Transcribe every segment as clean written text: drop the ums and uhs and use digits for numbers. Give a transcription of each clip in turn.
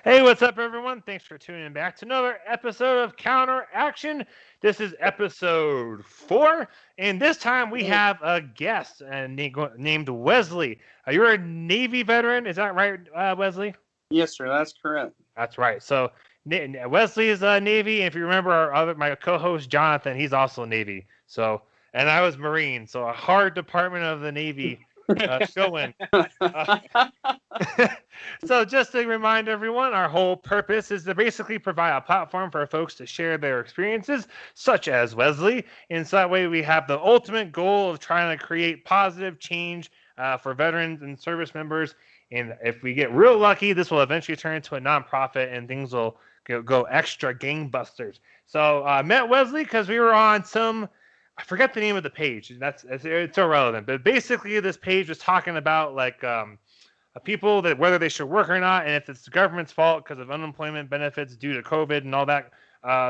Hey, what's up, everyone? Thanks for tuning back to another episode of CounterAction. This is episode 4, and this time we Oh, have a guest named Wesley. You're a Navy veteran, is that right, Wesley? yes, sir. That's correct. That's right. So Wesley is Navy, and if you remember my co-host Jonathan, he's also Navy. So, and I was Marine, so a hard department of the Navy showing. Uh, so, just to remind everyone, our whole purpose is to basically provide a platform for folks to share their experiences, such as Wesley. And so that way, we have the ultimate goal of trying to create positive change for veterans and service members. And if we get real lucky, this will eventually turn into a nonprofit and things will go extra gangbusters. So, I met Wesley because we were on some. I forget the name of the page. It's irrelevant. But basically, this page was talking about people that whether they should work or not, and if it's the government's fault because of unemployment benefits due to COVID and all that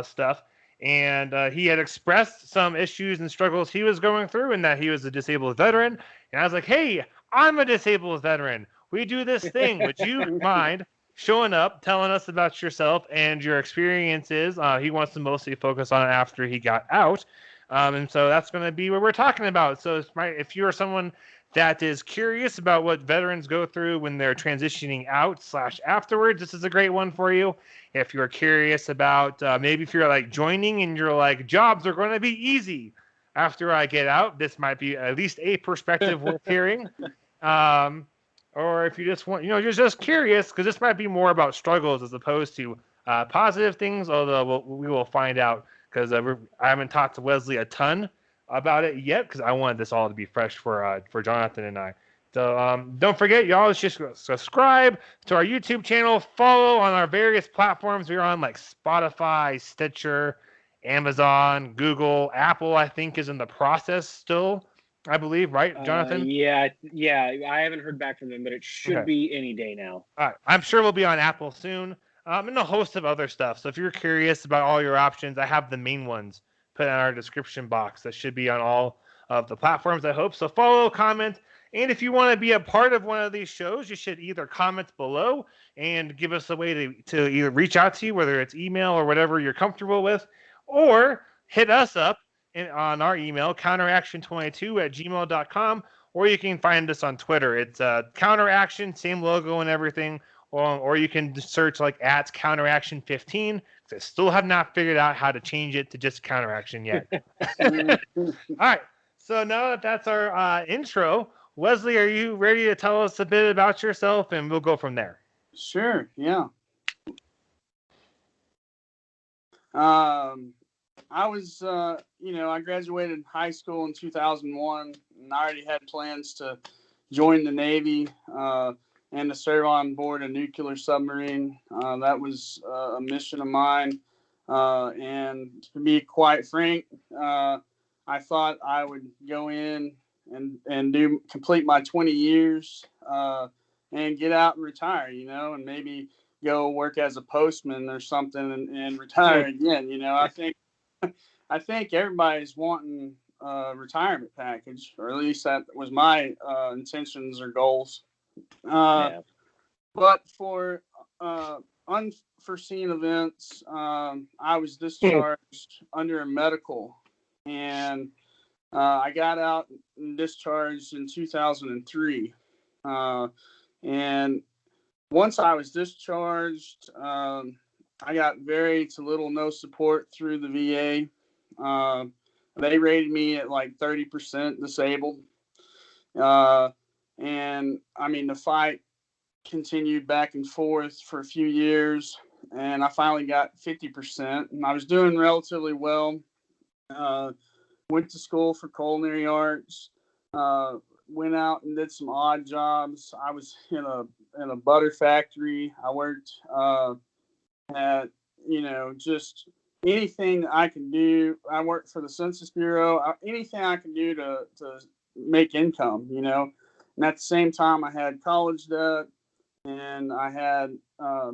stuff. And he had expressed some issues and struggles he was going through, and that he was a disabled veteran. And I was like, "Hey, I'm a disabled veteran. We do this thing. Would you mind showing up, telling us about yourself and your experiences?" He wants to mostly focus on it after he got out. And so that's going to be what we're talking about. So if you're someone that is curious about what veterans go through when they're transitioning out slash afterwards, this is a great one for you. If you're curious about maybe if you're like joining and you're like jobs are going to be easy after I get out, this might be at least a perspective worth hearing. Um, or if you just want, you're just curious because this might be more about struggles as opposed to positive things. Although we will find out because I haven't talked to Wesley a ton about it yet because I wanted this all to be fresh for Jonathan and I. So don't forget, y'all, just subscribe to our YouTube channel, follow on our various platforms. We're on like Spotify, Stitcher, Amazon, Google, Apple. I think is in the process still. I believe, right, Jonathan? yeah. I haven't heard back from them, but it should Okay. be any day now. All right. I'm sure we'll be on Apple soon. And a host of other stuff. So if you're curious about all your options, I have the main ones put in our description box. That should be on all of the platforms, I hope. So follow, comment, and if you want to be a part of one of these shows, you should either comment below and give us a way to either reach out to you, whether it's email or whatever you're comfortable with, or hit us up on our email, counteraction22@gmail.com, or you can find us on Twitter. It's counteraction, same logo and everything. Or you can search like at counteraction 15. I still have not figured out how to change it to just counteraction yet. All right. So now that that's our intro, Wesley, are you ready to tell us a bit about yourself, and we'll go from there? Sure. Yeah. Um, I was, I graduated high school in 2001, and I already had plans to join the Navy and to serve on board a nuclear submarine. That was a mission of mine. And to be quite frank, I thought I would go in and complete my 20 years and get out and retire, and maybe go work as a postman or something and retire again. I think everybody's wanting a retirement package, or at least that was my intentions or goals. Uh, Yeah. but for unforeseen events, I was discharged under a medical, and I got out and discharged in 2003. And once I was discharged, I got very to little no support through the VA. They rated me at like 30% disabled. Uh, and I mean, the fight continued back and forth for a few years. And I finally got 50%. And I was doing relatively well. Uh, Went to school for culinary arts. Uh, Went out and did some odd jobs. I was in a butter factory. I worked at just anything I could do. I worked for the Census Bureau. Anything I could do to make income. And at the same time, I had college debt and I had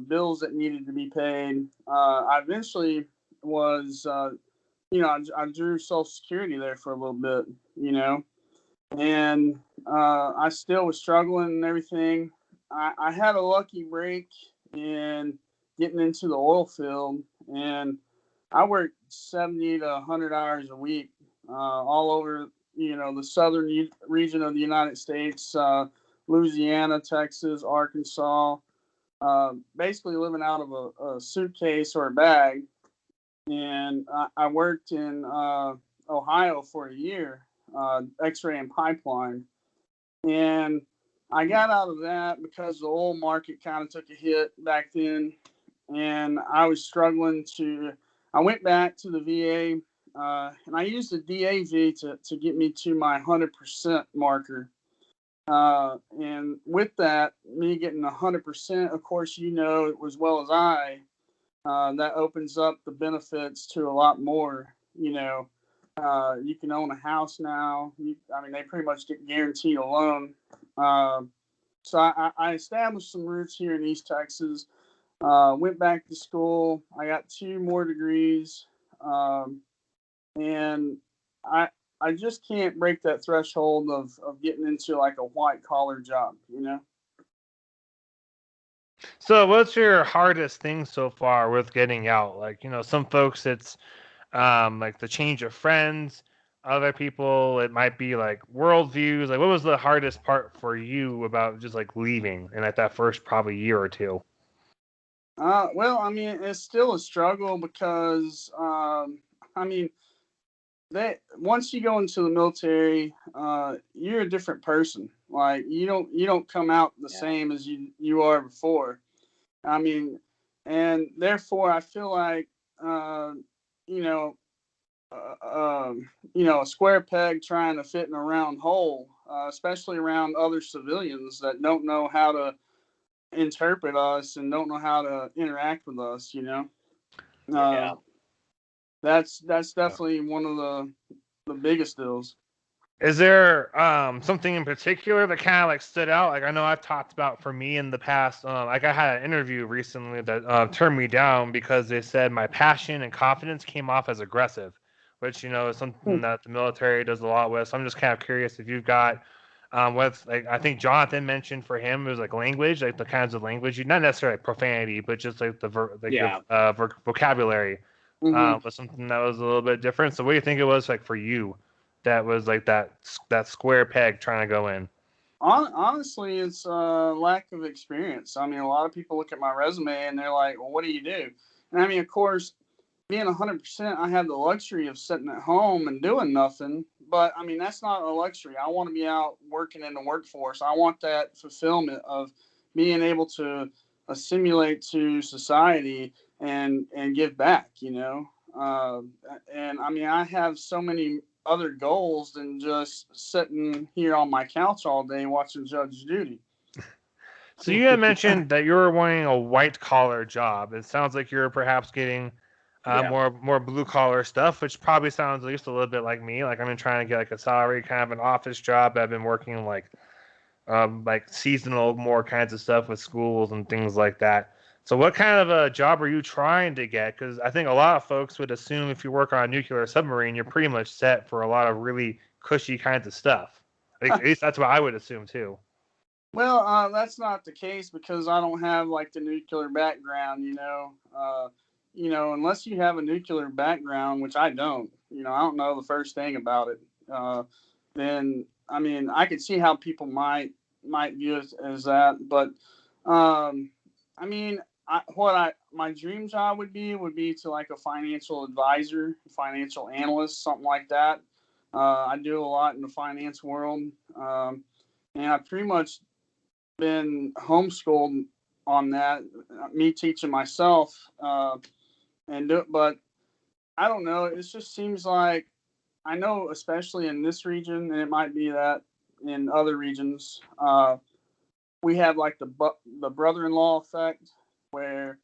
bills that needed to be paid. I eventually was, I drew Social Security there for a little bit, and I still was struggling and everything. I had a lucky break in getting into the oil field, and I worked 70 to 100 hours a week, all over, the southern region of the United States, Louisiana, Texas, Arkansas, basically living out of a suitcase or a bag. And I worked in Ohio for a year, X-ray and pipeline. And I got out of that because the oil market kind of took a hit back then, and I was struggling to. I went back to the VA, and I used the DAV to get me to my 100% marker. And with that, me getting 100%, of course, as well as I, that opens up the benefits to a lot more. You can own a house now. They pretty much get guaranteed a loan. So I established some roots here in East Texas. Went back to school. I got 2 more degrees, and I just can't break that threshold of getting into like a white collar job. So, what's your hardest thing so far with getting out? Like, some folks it's like the change of friends. Other people, it might be like worldviews. Like, what was the hardest part for you about just like leaving and like that first probably year or two? Well, it's still a struggle because, that once you go into the military, you're a different person. Like you don't come out the same as you are before. And therefore I feel like, you know, a square peg trying to fit in a round hole, especially around other civilians that don't know how to interpret us and don't know how to interact with us. That's definitely one of the biggest deals. Is there something in particular that kind of like stood out? Like I know I've talked about for me in the past. Like I had an interview recently that turned me down because they said my passion and confidence came off as aggressive, which is something that the military does a lot with. So I'm just kind of curious if you've got with like I think Jonathan mentioned for him it was like language, like the kinds of language, not necessarily profanity, but just like the vocabulary was something that was a little bit different. So what do you think it was like for you? That was like that square peg trying to go in. Honestly, it's lack of experience. A lot of people look at my resume and they're like, "Well, what do you do?" And of course, being 100%, I have the luxury of sitting at home and doing nothing. But that's not a luxury. I want to be out working in the workforce. I want that fulfillment of being able to assimilate to society and give back. And I have so many other goals than just sitting here on my couch all day watching Judge Judy. So you had mentioned that you were wanting a white collar job. It sounds like you're perhaps getting more blue collar stuff, which probably sounds at least a little bit like me. Like I'm trying to get like a salary, kind of an office job. I've been working like seasonal more kinds of stuff with schools and things like that. So what kind of a job are you trying to get? Because I think a lot of folks would assume if you work on a nuclear submarine, you're pretty much set for a lot of really cushy kinds of stuff. At least that's what I would assume too. Well, that's not the case because I don't have like the nuclear background. Unless you have a nuclear background, which I don't. I don't know the first thing about it. Then I could see how people might view it as that, but my dream job would be to like a financial advisor, financial analyst, something like that. I do a lot in the finance world, and I've pretty much been homeschooled on that. Me teaching myself, but I don't know. It just seems like I know, especially in this region, and it might be that in other regions, we have like the brother-in-law effect, where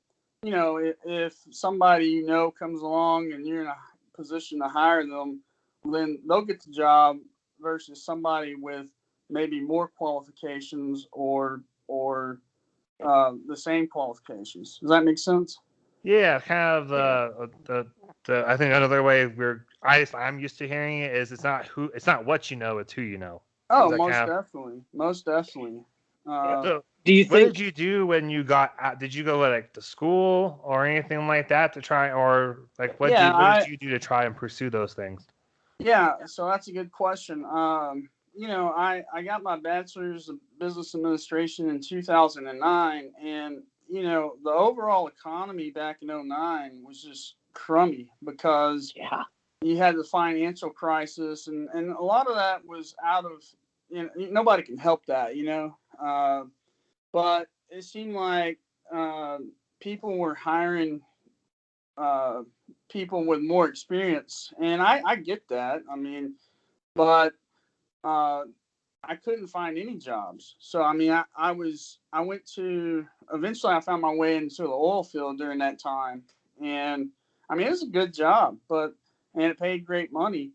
if somebody comes along and you're in a position to hire them, then they'll get the job versus somebody with maybe more qualifications or the same qualifications. Does that make sense? Yeah, kind of the I think another way I'm used to hearing it is it's not what you know, it's who you know. Oh, most definitely. So Do you What think? did you do when you got out? Did you go like to school or anything like that to try, or like Yeah, what did you do to try and pursue those things? so that's a good question. I got my bachelor's of business administration in 2009, and the overall economy back in '09 was just crummy because Yeah. you had the financial crisis, and a lot of that was out of, nobody can help that, but it seemed like uh, people were hiring uh, people with more experience, and I get that. I mean, but uh, I couldn't find any jobs. So I mean, I went to, eventually I found my way into the oil field during that time, and I mean it was a good job, and it paid great money.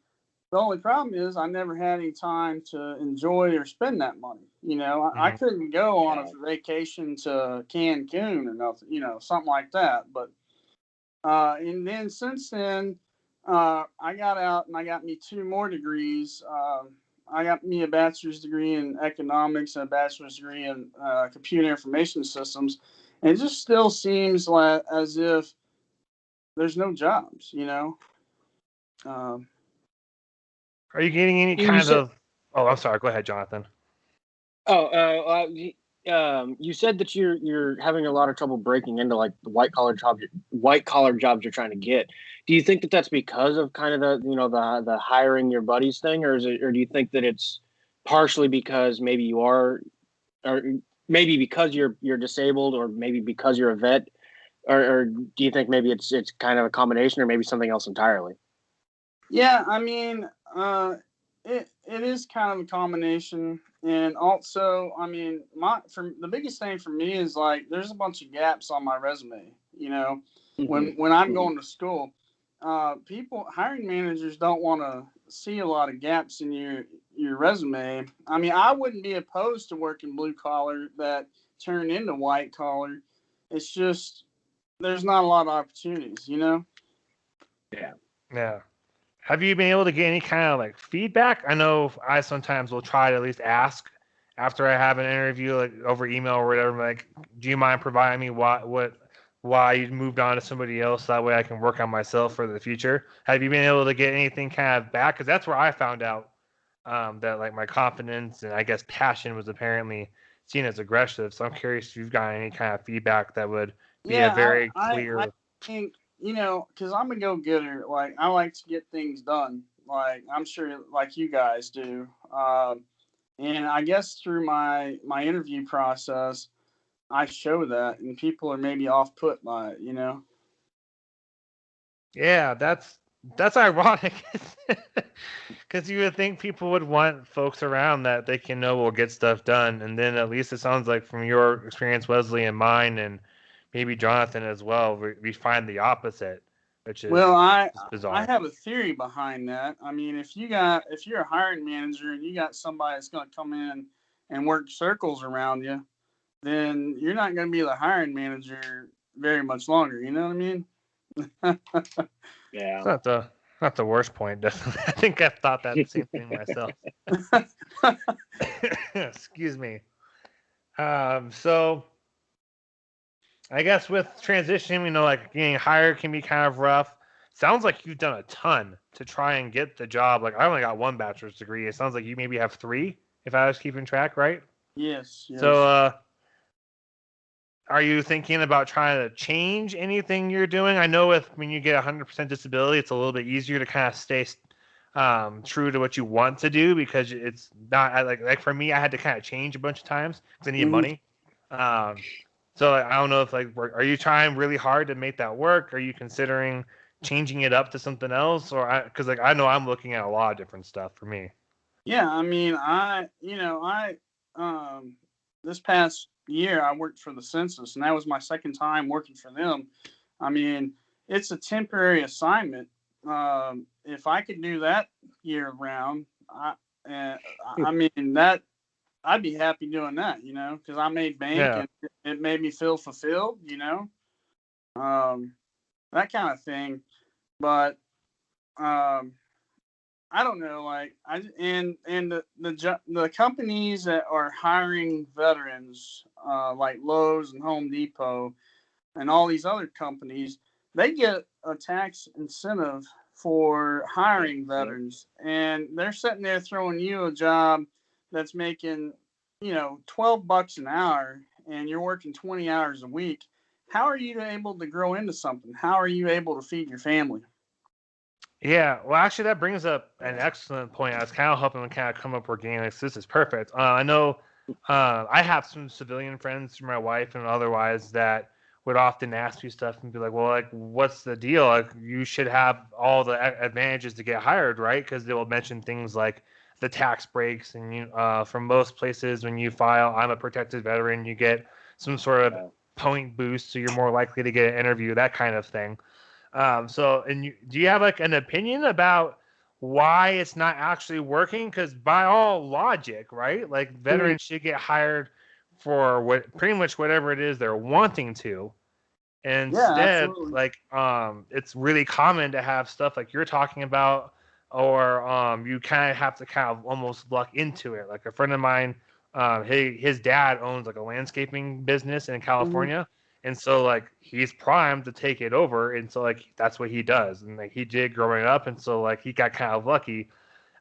The only problem is I never had any time to enjoy or spend that money. I Mhm. couldn't go on a vacation to Cancun or nothing, something like that. But and then since then, I got out and I got me two more degrees. I got me a bachelor's degree in economics and a bachelor's degree in computer information systems. And it just still seems like as if there's no jobs, Um, Are you getting any You kind said. of? Oh, I'm sorry. Go ahead, Jonathan. Oh, you said that you're having a lot of trouble breaking into like the white collar jobs you're trying to get. Do you think that that's because of kind of the hiring your buddies thing, or do you think that it's partially because maybe you are, or maybe because you're disabled, or maybe because you're a vet, or do you think maybe it's kind of a combination, or maybe something else entirely? yeah, I mean, it is kind of a combination, and also, I mean, for the biggest thing for me is like there's a bunch of gaps on my resume. Hmm. When I'm going to school, people hiring managers don't want to see a lot of gaps in your resume. I mean, I wouldn't be opposed to working blue collar that turn into white collar. It's just there's not a lot of opportunities. Yeah. Yeah. Have you been able to get any kind of like feedback? I know I sometimes will try to at least ask after I have an interview, like over email or whatever. Like, do you mind providing me why you moved on to somebody else? That way I can work on myself for the future. Have you been able to get anything kind of back? Because that's where I found out that like my confidence and I guess passion was apparently seen as aggressive. So I'm curious if you've got any kind of feedback that would be a Yeah, very I clear. think, because I'm a go getter. Like, I like to get things done. Like, I'm sure, like you guys do. And I guess through my interview process, I show that, and people are maybe off put by it. Yeah, that's ironic. Because you would think people would want folks around that they can know will get stuff done, and then at least it sounds like from your experience, Wesley, and mine, and maybe Jonathan as well, we find the opposite, which Well, is just I bizarre. have a theory behind that. I mean, if you're a hiring manager and you got somebody that's going to come in and work circles around you, then you're not going to be the hiring manager very much longer. You know what I mean? It's Yeah. not the worst point, definitely. I think I've thought that same thing myself. Excuse me. So I guess with transition, we know like getting hired can be kind of rough. Sounds like you've done a ton to try and get the job. Like I only got one bachelor's degree. It sounds like you maybe have three, if I was keeping track, right? Yes, So, yes. are you thinking about trying to change anything you're doing? I know with when you get 100% disability, it's a little bit easier to kind of stay true to what you want to do because it's not like for me, I had to kind of change a bunch of times because I needed Hmm. money. Um, so I don't know if like are you trying really hard to make that work? Are you considering changing it up to something else, or because like I know I'm looking at a lot of different stuff for me. Yeah, I mean, um, this past year I worked for the census, and that was my second time working for them. I mean, it's a temporary assignment. If I could do that year round, uh, I mean that I'd be happy doing that, because I made bank Yeah. and it made me feel fulfilled, um, that kind of thing. But um, I don't know, like the companies that are hiring veterans, like Lowe's and Home Depot, and all these other companies, they get a tax incentive for hiring veterans, and they're sitting there throwing you a job that's making, $12 an hour, and you're working 20 hours a week. How are you able to grow into something? How are you able to feed your family? Yeah, well, actually, that brings up an excellent point. I was kind of hoping to kind of come up organic. This is perfect. I know I have some civilian friends through my wife and otherwise that would often ask me stuff and be like, "Well, like, what's the deal? Like, you should have all the advantages to get hired, right?" Because they will mention things like the tax breaks, and from most places, when you file, "I'm a protected veteran," you get some sort of point boost, so you're more likely to get an interview, that kind of thing. Do you have like an opinion about why it's not actually working? Because by all logic, right, like veterans should get hired for pretty much whatever it is they're wanting to. And Yeah, instead, absolutely. like, it's really common to have stuff like you're talking about, or you kind of have to kind of almost luck into it. Like a friend of mine, his dad owns like a landscaping business in Mhm. California, and so like he's primed to take it over, and so like that's what he does, and like he did growing up, and so like he got kind of lucky,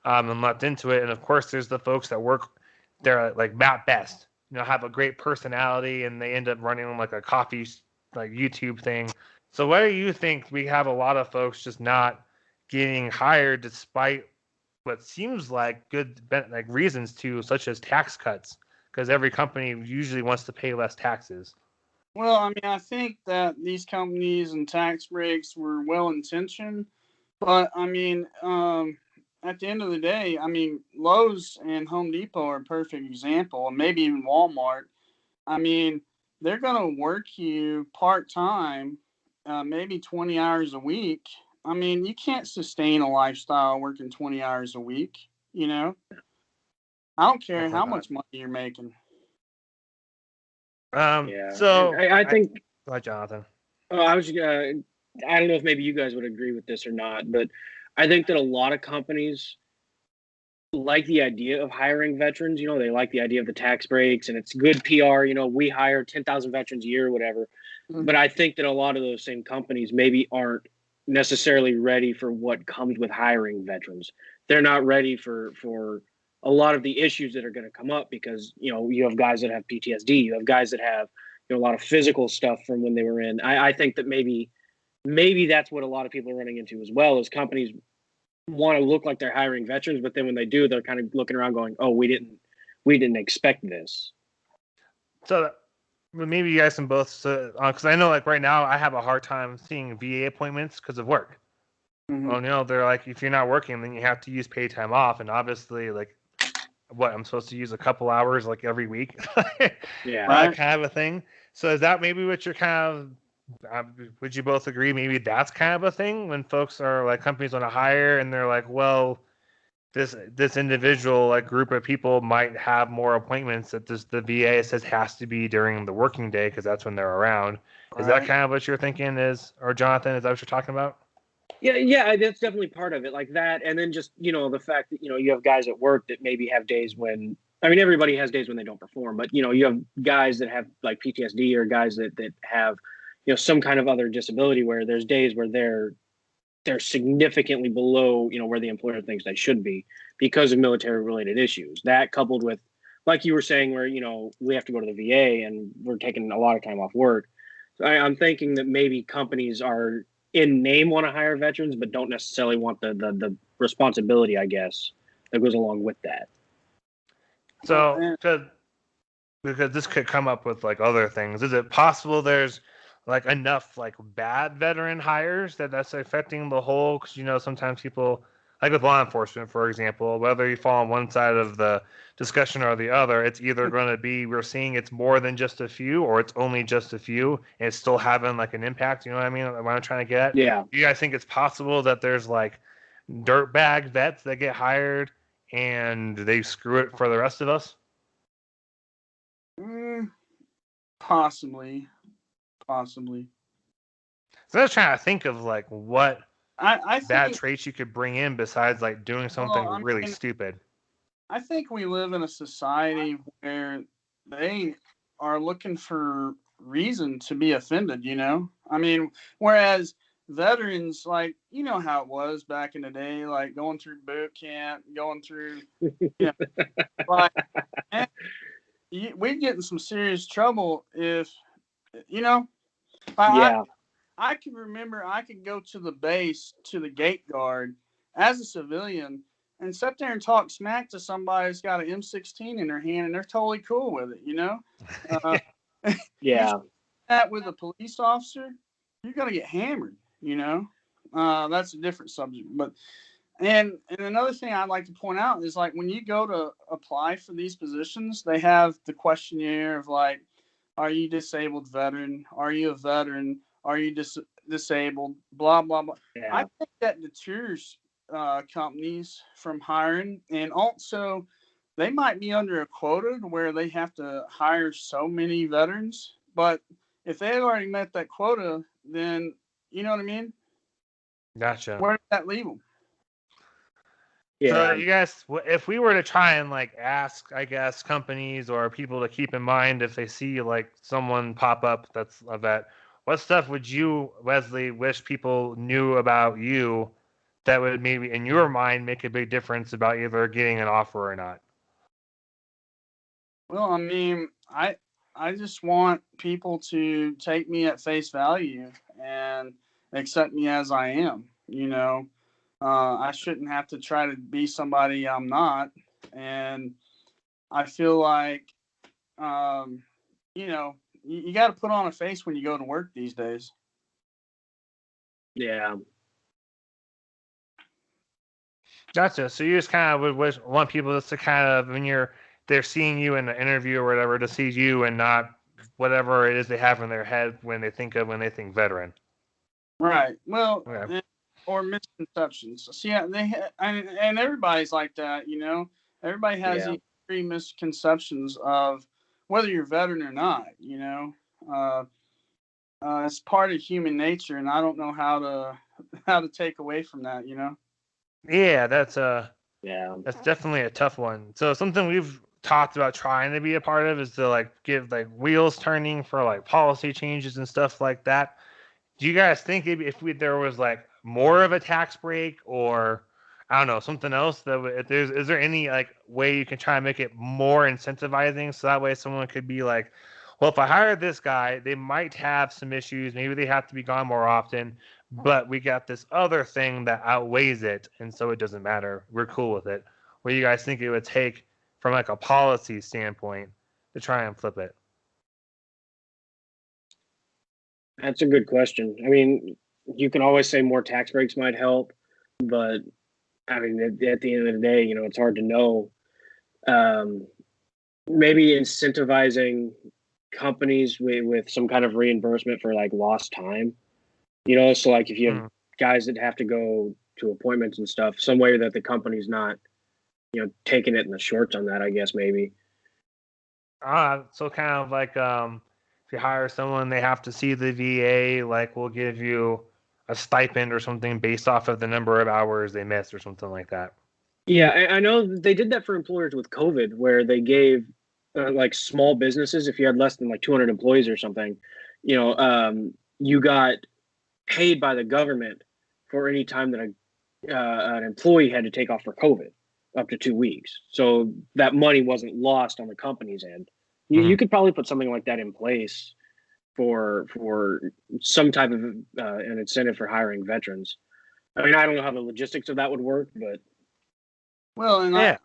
and lucked into it. And of course, there's the folks that work there like Matt Best, have a great personality, and they end up running like a coffee like YouTube thing. So why do you think we have a lot of folks just not getting hired despite what seems like good like reasons to, such as tax cuts? Because every company usually wants to pay less taxes. Well, I mean, I think that these companies and tax breaks were well intentioned, but I mean, at the end of the day, I mean, Lowe's and Home Depot are a perfect example, and maybe even Walmart. I mean, they're going to work you part time, maybe 20 hours a week. I mean, you can't sustain a lifestyle working 20 hours a week, you know? I don't care Definitely how not. much money you're making. Yeah, and So I think go ahead, Jonathan. I was. I don't know if maybe you guys would agree with this or not, but I think that a lot of companies like the idea of hiring veterans. You know, they like the idea of the tax breaks, and it's good PR. You know, we hire 10,000 veterans a year, or whatever. But Mhm. I think that a lot of those same companies maybe aren't necessarily ready for what comes with hiring veterans. They're not ready for a lot of the issues that are going to come up because you have guys that have PTSD, you have guys that have a lot of physical stuff from when they were in. I think that maybe that's what a lot of people are running into as well. Is companies want to look like they're hiring veterans, but then when they do, they're kind of looking around going, "Oh, we didn't expect this." So maybe you guys can both, because I know like right now I have a hard time seeing VA appointments because of work. Mhm. Well, they're like, if you're not working, then you have to use paid time off, and obviously, like, what I'm supposed to use a couple hours like every week, Yeah. Right. kind of a thing. So is that maybe what you're kind of? Would you both agree? Maybe that's kind of a thing when folks are like companies want to hire, and they're like, well, this individual like group of people might have more appointments that the VA says has to be during the working day because that's when they're around. Is that Right. kind of what you're thinking? Or Jonathan, is that what you're talking about? Yeah, that's definitely part of it, like that, and then just the fact that you have guys at work that maybe have days when, I mean, everybody has days when they don't perform, but you have guys that have like PTSD or guys that have some kind of other disability where there's days where they're significantly below where the employer thinks they should be because of military related issues. That coupled with, like you were saying, where we have to go to the VA and we're taking a lot of time off work. So I'm thinking that maybe companies are in name want to hire veterans, but don't necessarily want the responsibility, I guess, that goes along with that. Well, So, because this could come up with like other things. Is it possible there's like enough like bad veteran hires that's affecting the whole? Because sometimes people like with law enforcement, for example, whether you fall on one side of the discussion or the other, it's either going to be we're seeing it's more than just a few, or it's only just a few, and it's still having like an impact. You know what I mean? What I'm trying to get at? Yeah. Do you guys think it's possible that there's like dirtbag vets that get hired and they screw it for the rest of us? mm, possibly. Possibly. So I was trying to think of like what I bad think, traits you could bring in besides like doing something well, I really mean, stupid? I think we live in a society where they are looking for reason to be offended, you know? I mean, whereas veterans, like, you know how it was back in the day, like going through boot camp, going through, you know, like, man, we'd get in some serious trouble if, you know, I, Yeah. I can remember I could go to the base to the gate guard as a civilian and sit there and talk smack to somebody who's got an M16 in their hand and they're totally cool with it, you know? Uh, you Yeah. try that with a police officer, you're gonna get hammered, you know? That's a different subject. But and another thing I'd like to point out is like when you go to apply for these positions, they have the questionnaire of like, are you disabled veteran? Are you a veteran? Are you disabled? Blah blah blah. I Yeah. think that deters companies from hiring, and also they might be under a quota to where they have to hire so many veterans. But if they had already met that quota, then you know what I mean. Gotcha. Where did that leave them? So Yeah. you guys, if we were to try and like ask, I guess, companies or people to keep in mind if they see like someone pop up that's a vet, what stuff would you, Wesley, wish people knew about you that would maybe in your mind make a big difference about either getting an offer or not? Well, I mean, I just want people to take me at face value and accept me as I am. You know, I shouldn't have to try to be somebody I'm not, and I feel like, um, you know, you got to put on a face when you go to work these days. Yeah. Gotcha. So you just kind of would want people just to kind of when they're seeing you in an interview or whatever to see you and not whatever it is they have in their head when they think veteran. Right. Well, Okay. or misconceptions. See, yeah, and everybody's like that. You know, everybody has Yeah. these three misconceptions of whether you're veteran or not. You know, uh, it's part of human nature, and I don't know how to how to take away from that. You know. Yeah, Yeah. that's definitely a tough one. So something we've talked about trying to be a part of is to like give like wheels turning for like policy changes and stuff like that. Do you guys think if there was like more of a tax break or I don't know something else that if there's is there any like way you can try and make it more incentivizing so that way someone could be like, well, if I hire this guy, they might have some issues, maybe they have to be gone more often, but we got this other thing that outweighs it, and so it doesn't matter. We're cool with it. What do you guys think it would take from like a policy standpoint to try and flip it? That's a good question. I mean, you can always say more tax breaks might help, but I mean, at the end of the day, you know, it's hard to know. Um, Maybe incentivizing companies with some kind of reimbursement for like lost time. You know, so like if you have Hmm. guys that have to go to appointments and stuff, some way that the company's not, you know, taking it in the shorts on that, I guess maybe. So kind of like if you hire someone, they have to see the VA. Like we'll give you a stipend or something based off of the number of hours they missed or something like that. Yeah, I know they did that for employers with COVID, where they gave like small businesses, if you had less than like 200 employees or something, you know, you got paid by the government for any time that an employee had to take off for COVID, up to 2 weeks. So that money wasn't lost on the company's end. Hmm. You could probably put something like that in place for some type of an incentive for hiring veterans. I mean, I don't know how the logistics of that would work, but Well, and Yeah.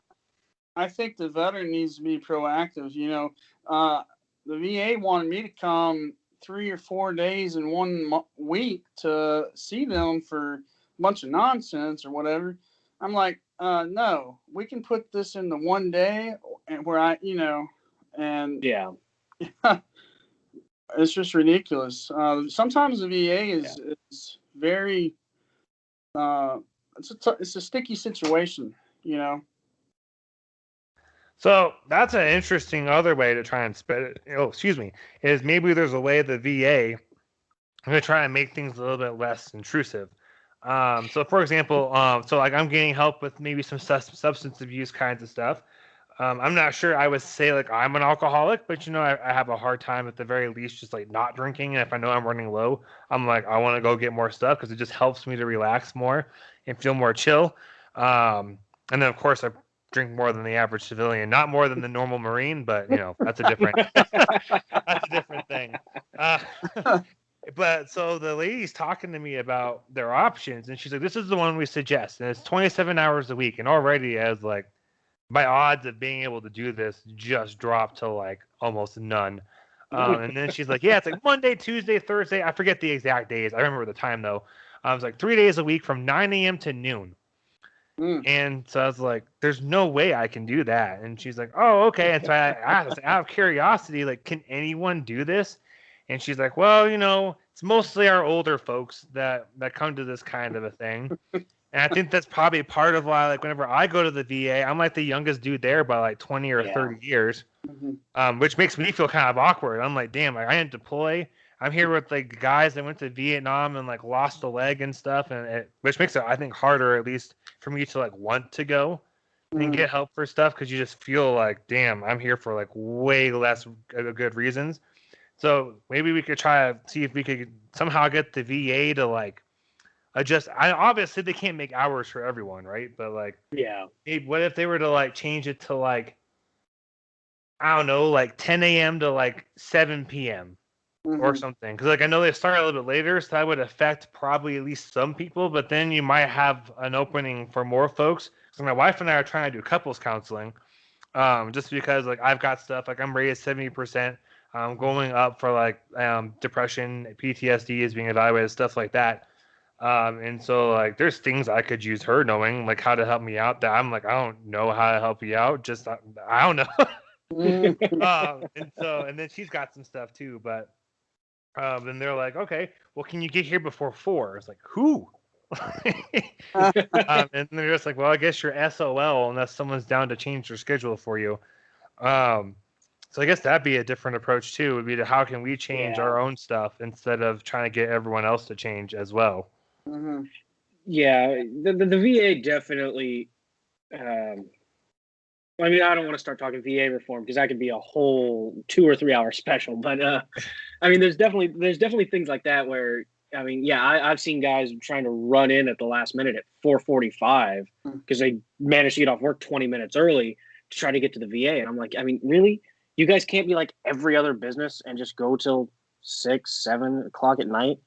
I think the veteran needs to be proactive. You know, the VA wanted me to come 3 or 4 days in one week to see them for a bunch of nonsense or whatever. I'm like, no, we can put this in the one day and where I, you know, and yeah, it's just ridiculous. Sometimes the VA yeah, is very, uh, it's a sticky situation, you know. So that's an interesting other way to try and spit it. Oh, excuse me. Is maybe there's a way the VA I'm going to try and make things a little bit less intrusive. So for example, so like I'm getting help with maybe some substance abuse kinds of stuff. I'm not sure I would say like I'm an alcoholic, but I have a hard time at the very least just like not drinking. And if I know I'm running low, I'm like, I want to go get more stuff because it just helps me to relax more and feel more chill. And then of course I drink more than the average civilian, not more than the normal Marine, but that's a different that's a different thing. Uh, but so the lady's talking to me about their options, and she's like, "This is the one we suggest, and it's 27 hours a week." And already, as like my odds of being able to do this just dropped to like almost none. And then she's like, "Yeah, it's like Monday, Tuesday, Thursday. I forget the exact days. I remember the time though. I was like 3 days a week from 9 a.m. to noon." And so I was like, "There's no way I can do that." And she's like, "Oh, okay." And so I asked, out of curiosity, like, "Can anyone do this?" And she's like, "Well, it's mostly our older folks that come to this kind of a thing." And I think that's probably part of why, like, whenever I go to the VA, I'm like the youngest dude there by like 20 or 30 years, which makes me feel kind of awkward. I'm like, damn, like, I didn't deploy. I'm here with like guys that went to Vietnam and like lost a leg and stuff, and which makes it, I think, harder at least for me to like want to go and get help for stuff because you just feel like, damn, I'm here for like way less good reasons. So maybe we could try to see if we could somehow get the VA to like adjust. Obviously they can't make hours for everyone, right? But like, Yeah. maybe, what if they were to like change it to like, I don't know, like 10 a.m. to like 7 p.m. or something? Because like I know they start a little bit later, so that would affect probably at least some people. But then you might have an opening for more folks. So my wife and I are trying to do couples counseling, just because like I've got stuff like I'm rated 70%. Going up for like depression, PTSD is being evaluated, stuff like that. And so like there's things I could use her knowing like how to help me out that I'm like, I don't know how to help you out. Just I don't know. And then she's got some stuff too, but then they're like, okay, well, can you get here before 4? It's like, who? And they're just like, well, I guess you're SOL unless someone's down to change their schedule for you. So I guess that'd be a different approach too. Would be to how can we change our own stuff instead of trying to get everyone else to change as well. Yeah, the VA definitely. I mean, I don't want to start talking VA reform because that could be a whole 2 or 3 hour special. But I mean, there's definitely things like that where, I mean, yeah, I've seen guys trying to run in at the last minute at 4:45 because they managed to get off work 20 minutes early to try to get to the VA, and I'm like, I mean, really, you guys can't be like every other business and just go till 6, 7 o'clock at night.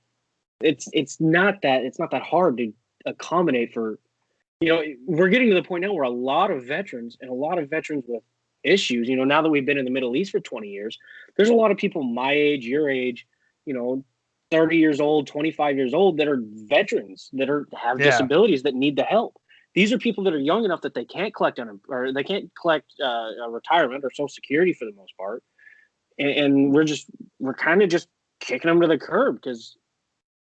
It's not that hard to accommodate for. We're getting to the point now where a lot of veterans with issues, now that we've been in the Middle East for 20 years, there's a lot of people my age, your age, 30 years old, 25 years old that are veterans that have disabilities that need the help. These are people that are young enough that they can't collect a retirement or Social Security for the most part. And we're kind of just kicking them to the curb because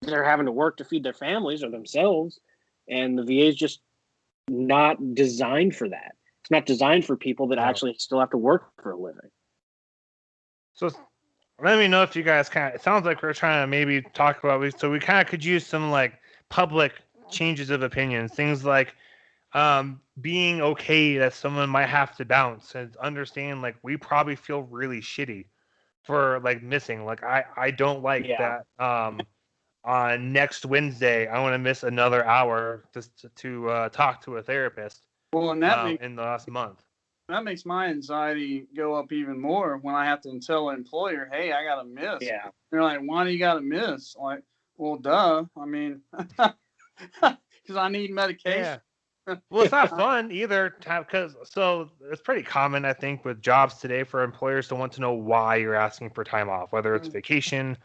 they're having to work to feed their families or themselves. And the VA is just not designed for that. It's not designed for people that actually still have to work for a living. So let me know if you guys it sounds like we're trying to maybe talk about, so we kind of could use some like public changes of opinions, things like being okay that someone might have to bounce and understand like we probably feel really shitty for like missing. Like I don't like that on next Wednesday, I want to miss another hour just to talk to a therapist. Well, and in the last month. That makes my anxiety go up even more when I have to tell an employer, "Hey, I got to miss." Yeah. They're like, "Why do you got to miss?" Like, well, duh. I mean, because I need medication. Yeah. Well, it's not fun either because it's pretty common, I think, with jobs today for employers to want to know why you're asking for time off, whether it's vacation,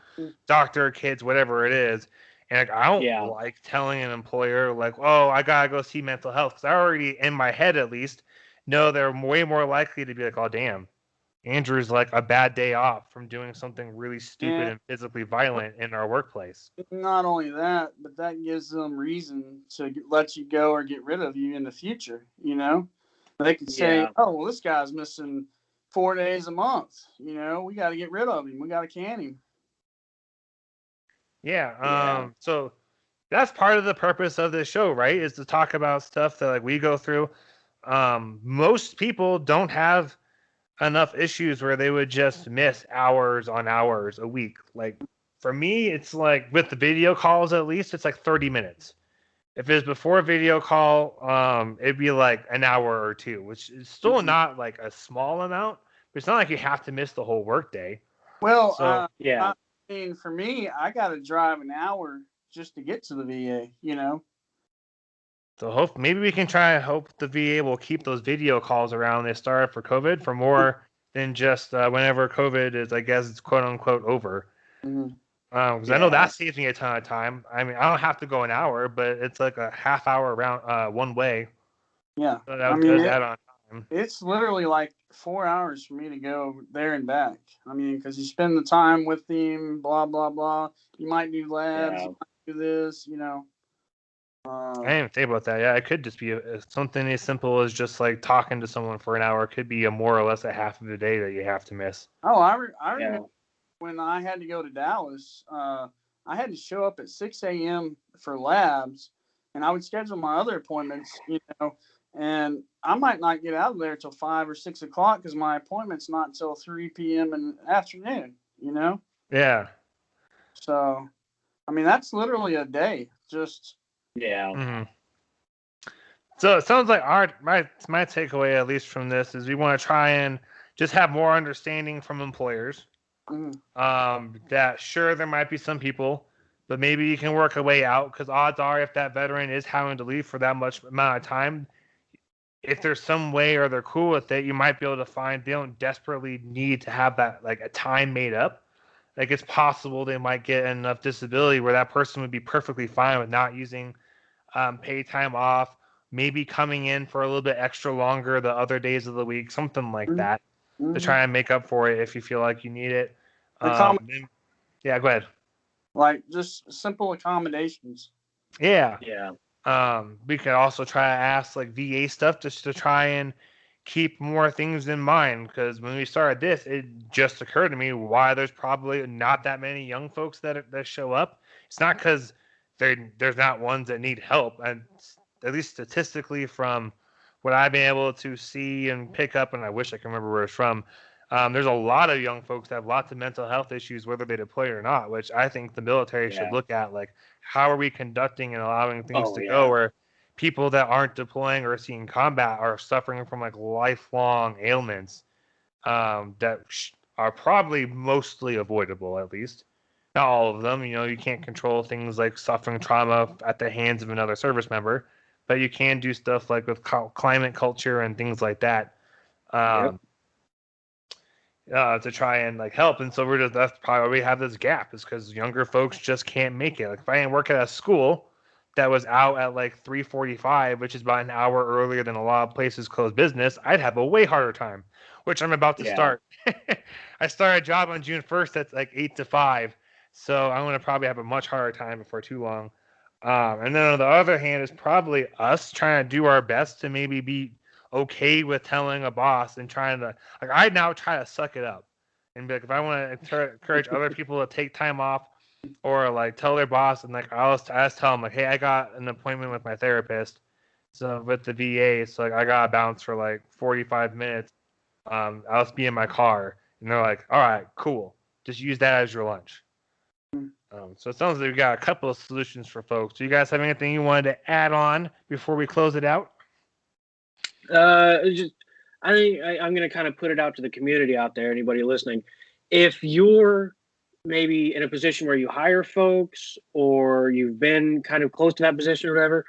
doctor, kids, whatever it is. And like, I don't like telling an employer like, "Oh, I gotta go see mental health," because I already, in my head at least, know they're way more likely to be like, "Oh, damn, Andrew's like a bad day off from doing something really stupid and physically violent in our workplace." Not only that, but that gives them reason to let you go or get rid of you in the future. They could say, "Oh, well, this guy's missing 4 days a month. We got to get rid of him. We got to can him." Yeah. So that's part of the purpose of this show, right? Is to talk about stuff that like we go through. Most people don't have enough issues where they would just miss hours on hours a week. Like for me, it's like with the video calls at least, it's like 30 minutes. If it's before a video call, it'd be like an hour or two, which is still not like a small amount, but it's not like you have to miss the whole workday. Well, So Yeah. I mean, for me, I got to drive an hour just to get to the VA. So hope maybe we can try and hope the VA will keep those video calls around they started for COVID for more than just whenever COVID is, I guess, it's quote unquote over. Mhm. Because I know that saves me a ton of time. I mean, I don't have to go an hour, but it's like a half hour around one way. Yeah, So I that mean, does add on time. it's literally like 4 hours for me to go there and back. I mean, because you spend the time with him, blah blah blah. You might do labs, Yeah. you might do this. I didn't think about that. Yeah, it could just be something as simple as just like talking to someone for an hour. It could be a more or less a half of the day that you have to miss. Oh, I Yeah. remember when I had to go to Dallas. I had to show up at 6 a.m. for labs, and I would schedule my other appointments. And I might not get out of there till 5 or 6 o'clock because my appointment's not until 3 p.m. in the afternoon. Yeah. So, I mean, that's literally a day. Just Yeah. hmm So it sounds like my takeaway at least from this is we want to try and just have more understanding from employers. mm, That sure there might be some people, but maybe you can work a way out because odds are if that veteran is having to leave for that much amount of time, if there's some way or they're cool with it, you might be able to find they don't desperately need to have that like a time made up. Like it's possible they might get enough disability where that person would be perfectly fine with not using paid time off, maybe coming in for a little bit extra longer the other days of the week, something like mm, that, to mm. try and make up for it if you feel like you need it. Accom- Yeah, go ahead. like just simple accommodations. Yeah. Yeah. We could also try to ask like VA stuff just to try and keep more things in mind because when we started this, it just occurred to me why there's probably not that many young folks that show up. It's not because there's not ones that need help, and at least statistically from what I've been able to see and pick up, and I wish I could remember where it's from. There's a lot of young folks that have lots of mental health issues, whether they deploy or not, which I think the military should Yeah. look at. Like, how are we conducting and allowing things Oh, to yeah. go where people that aren't deploying or seeing combat are suffering from like lifelong ailments that are probably mostly avoidable, at least. Not all of them. You can't control things like suffering trauma at the hands of another service member, but you can do stuff like with climate culture and things like that. Yep. To try and like help. And so that's probably why we have this gap is because younger folks just can't make it. Like if I didn't work at a school that was out at like 3:45, which is about an hour earlier than a lot of places close business, I'd have a way harder time, which I'm about to Yeah. start. I start a job on June 1st that's like 8 to 5. So I'm going to probably have a much harder time before too long. And then on the other hand is probably us trying to do our best to maybe be okay with telling a boss and trying to like I now try to suck it up and be like if I want to encourage other people to take time off or like tell their boss and like I just tell them like hey I got an appointment with my therapist so with the VA so like I gotta bounce for like 45 minutes I'll just be in my car and they're like all right cool just use that as your lunch. So it sounds like we got a couple of solutions for folks. Do you guys have anything you wanted to add on before we close it out? Just I'm going to kind of put it out to the community out there, anybody listening. If you're maybe in a position where you hire folks or you've been kind of close to that position or whatever,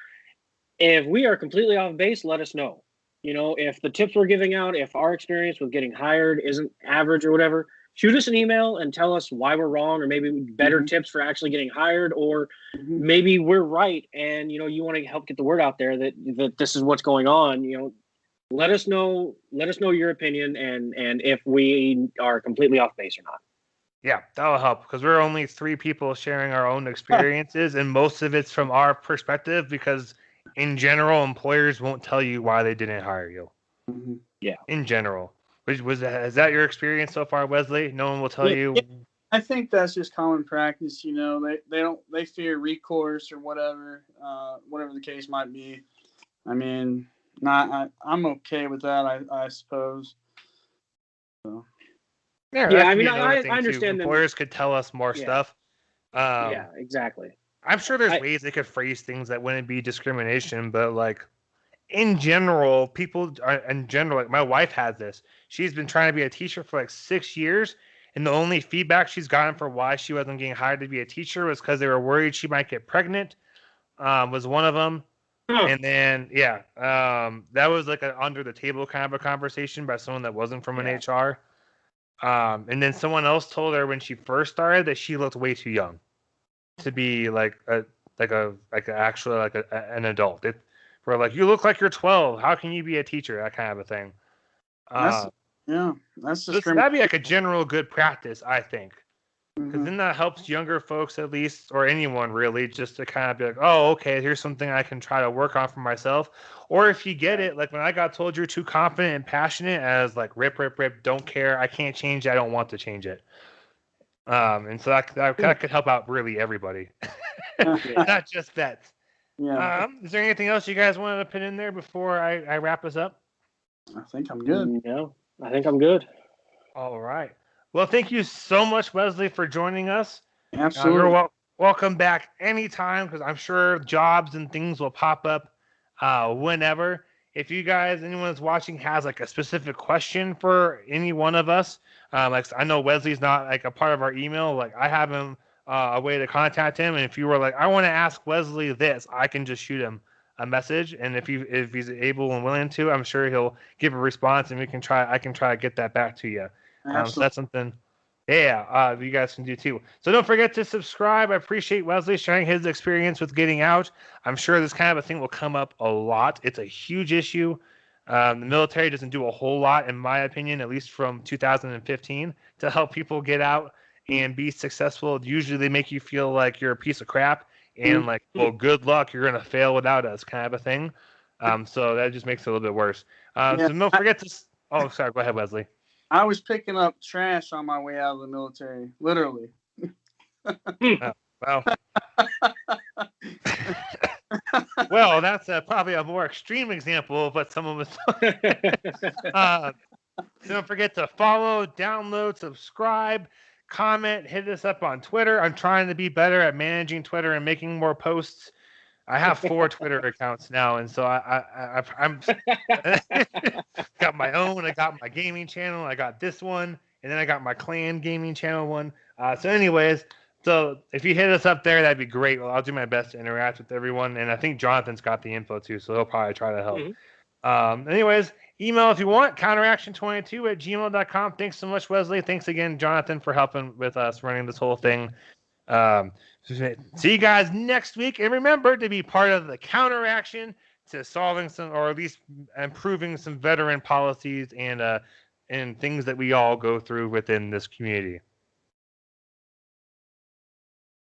if we are completely off base, let us know. If the tips we're giving out, if our experience with getting hired isn't average or whatever, shoot us an email and tell us why we're wrong or maybe better tips for actually getting hired or maybe we're right and you want to help get the word out there that this is what's going on. Let us know your opinion and if we are completely off base or not. Yeah, that'll help because we're only 3 people sharing our own experiences, and most of it's from our perspective because, in general, employers won't tell you why they didn't hire you. Yeah. In general, is that your experience so far, Wesley? No one will tell you. I think that's just common practice. They fear recourse or whatever the case might be. I mean, I'm okay with that. I suppose. So. Yeah, I mean, I understand too. Employers could tell us more stuff. Yeah, exactly. I'm sure there's ways they could phrase things that wouldn't be discrimination, but like in general, people in general, like my wife has this. She's been trying to be a teacher for like 6 years, and the only feedback she's gotten for why she wasn't getting hired to be a teacher was because they were worried she might get pregnant. Was one of them. And then that was like an under the table kind of a conversation by someone that wasn't from an HR. And then someone else told her when she first started that she looked way too young to be an adult. We're like, you look like you're 12. How can you be a teacher? That kind of a thing. That's that'd be like a general good practice, I think. Because then that helps younger folks, at least, or anyone really, just to kind of be like, oh, okay, here's something I can try to work on for myself. Or if you get it, like when I got told you're too confident and passionate, as like rip, don't care, I can't change it, I don't want to change it. And so that could help out really everybody, not just vets. Yeah. Is there anything else you guys wanted to put in there before I wrap us up? I think I'm good. No, I think I'm good. All right. Well, thank you so much, Wesley, for joining us. Absolutely. You're welcome back anytime, because I'm sure jobs and things will pop up whenever. If you guys, anyone that's watching, has like a specific question for any one of us, like I know Wesley's not like a part of our email. Like I have him a way to contact him, and if you were like, I want to ask Wesley this, I can just shoot him a message, and if he's able and willing to, I'm sure he'll give a response, and I can try to get that back to you. So that's something, you guys can do too. So don't forget to subscribe. I appreciate Wesley sharing his experience with getting out. I'm sure this kind of a thing will come up a lot. It's a huge issue. The military doesn't do a whole lot, in my opinion, at least from 2015, to help people get out and be successful. Usually they make you feel like you're a piece of crap and like, well, good luck, you're going to fail without us, kind of a thing. So that just makes it a little bit worse. So don't forget to... Oh, sorry. Go ahead, Wesley. I was picking up trash on my way out of the military, literally. Well, well, that's probably a more extreme example of what someone was talking. Don't forget to follow, download, subscribe, comment, hit us up on Twitter. I'm trying to be better at managing Twitter and making more posts. I have 4 Twitter accounts now, and so I'm got my own. I got my gaming channel. I got this one, and then I got my clan gaming channel one. So anyways, so if you hit us up there, that'd be great. Well, I'll do my best to interact with everyone, and I think Jonathan's got the info too, so he'll probably try to help. Anyways, email if you want, counteraction22@gmail.com. Thanks so much, Wesley. Thanks again, Jonathan, for helping with us running this whole thing. See you guys next week, and remember to be part of the counteraction to solving some, or at least improving some veteran policies and things that we all go through within this community.